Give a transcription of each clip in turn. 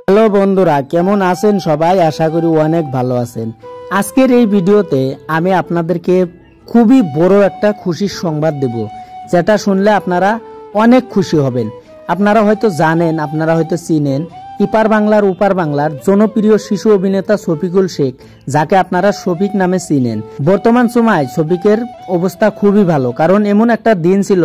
Hello বন্ধুরা, কেমন আছেন সবাই? আশা করি অনেক ভালো আছেন। আজকের এই ভিডিওতে আমি আপনাদেরকে খুবই বড় একটা খুশির সংবাদ দেব, যেটা শুনলে আপনারা অনেক খুশি হবেন। আপনারা হয়তো জানেন, আপনারা হয়তো চিনেন ইপার বাংলার ওপার বাংলার জনপ্রিয় শিশু অভিনেতা শফিকুল শেখ, যাকে আপনারা শফিক নামে চিনেন। বর্তমান সময় শফিকের অবস্থা খুবই ভালো, কারণ এমন একটা দিন ছিল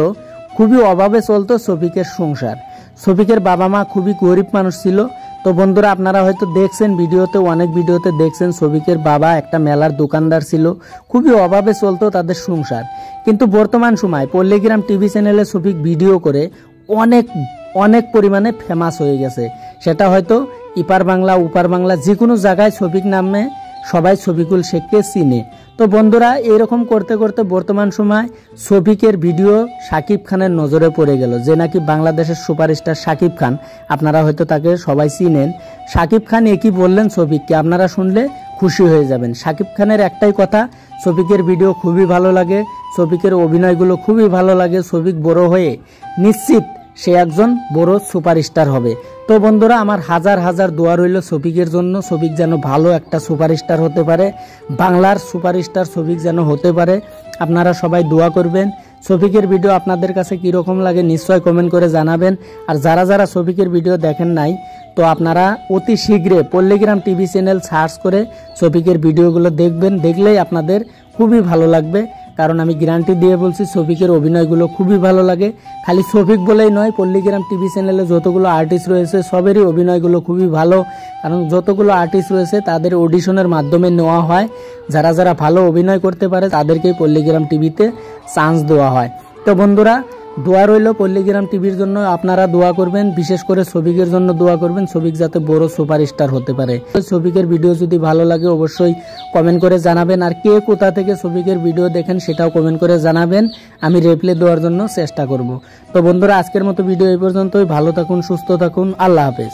খুবই অভাবে চলতো শফিকের সংসার। শফিকের বাবা মা খুবই গরিব মানুষ ছিল। তো বন্ধুরা, আপনারা হয়তো দেখছেন ভিডিওতে, অনেক ভিডিওতে দেখছেন শফিকের বাবা একটা মেলার দোকানদার ছিল, খুবই অভাবে চলতো তাদের সংসার। কিন্তু বর্তমান সময় পল্লীগ্রাম টিভি চ্যানেলে শফিক ভিডিও করে অনেক অনেক পরিমাণে ফেমাস হয়ে গেছে। সেটা হয়তো ইপার বাংলা ওপার বাংলা যে কোনো জায়গায় শফিক নামে সবাই শফিকুল শেখকে চিনে। তো বন্ধুরা, এরকম করতে করতে বর্তমান সময় শফিকের ভিডিও শাকিব খানের নজরে পড়ে গেল, যে নাকি বাংলাদেশের সুপারস্টার শাকিব খান। আপনারা হয়তো তাকে সবাই চিনেন। শাকিব খান একই বললেন শফিককে, আপনারা শুনলে খুশি হয়ে যাবেন। শাকিব খানের একটাই কথা, শফিকের ভিডিও খুবই ভালো লাগে, শফিকের অভিনয়গুলো খুবই ভালো লাগে। শফিক বড় হয়ে নিশ্চিত সে একজন বড় সুপারস্টার হবে। তো বন্ধুরা, আমার হাজার হাজার দোয়া রইল শফিকের জন্য। শফিক যেন ভালো একটা সুপারস্টার হতে পারে, বাংলার সুপারস্টার শফিক যেন হতে পারে। আপনারা সবাই দোয়া করবেন। শফিকের ভিডিও আপনাদের কাছে কীরকম লাগে নিশ্চয় কমেন্ট করে জানাবেন। আর যারা যারা শফিকের ভিডিও দেখেন নাই, তো আপনারা অতি শীঘ্রে পল্লীগ্রাম টিভি চ্যানেল সার্চ করে শফিকের ভিডিওগুলো দেখবেন। দেখলেই আপনাদের খুবই ভালো লাগবে, কারণ আমি গ্যারান্টি দিয়ে বলছি শফিকের অভিনয়গুলো খুবই ভালো লাগে। খালি শফিক বলেই নয়, পল্লীগ্রাম টিভি চ্যানেলে যতগুলো আর্টিস্ট রয়েছে সবেরই অভিনয়গুলো খুবই ভালো। কারণ যতগুলো আর্টিস্ট রয়েছে তাদের অডিশনের মাধ্যমে নেওয়া হয়। যারা যারা ভালো অভিনয় করতে পারে তাদেরকেই পল্লীগ্রাম টিভিতে চান্স দেওয়া হয়। তো বন্ধুরা, দোয়া রইল পল্লীগ্রাম টিভির জন্য। আপনারা দোয়া করবেন, বিশেষ করে শফিকের জন্য দোয়া করবেন, শফিক যাতে বড় সুপারস্টার হতে পারে। শফিকের ভিডিও যদি ভালো লাগে অবশ্যই কমেন্ট করে জানাবেন। আর কে কোথা থেকে শফিকের ভিডিও দেখেন সেটাও কমেন্ট করে জানাবেন, আমি রিপ্লাই দেওয়ার জন্য চেষ্টা করব। তো বন্ধুরা, আজকের মতো ভিডিও এই পর্যন্তই। ভালো থাকুন, সুস্থ থাকুন, আল্লাহ হাফেজ।